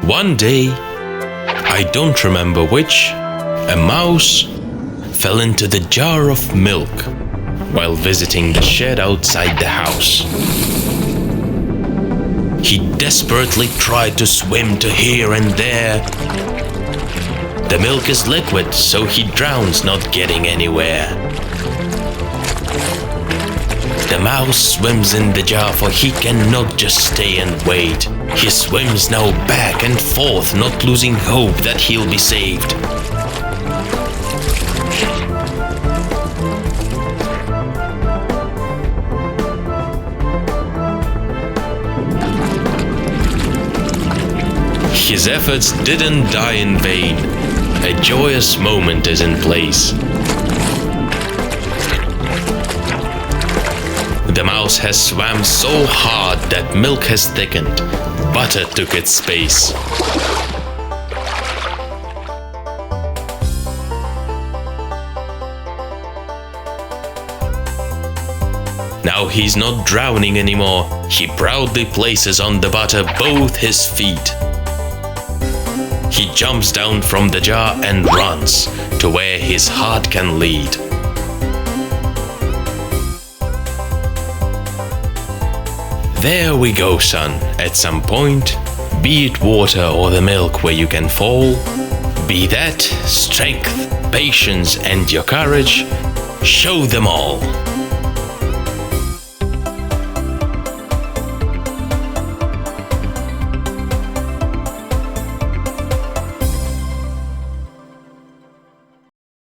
One day, I don't remember which, a mouse fell into the jar of milk while visiting the shed outside the house. He desperately tried to swim to here and there. The milk is liquid, so he drowns, not getting anywhere. The mouse swims in the jar, for he cannot just stay and wait. He swims now back and forth, not losing hope that he'll be saved. His efforts didn't die in vain. A joyous moment is in place. The mouse has swam so hard that milk has thickened. Butter took its space. Now he's not drowning anymore. He proudly places on the butter both his feet. He jumps down from the jar and runs to where his heart can lead. There we go, son. At some point, be it water or the milk where you can fall, be that strength, patience, and your courage, show them all.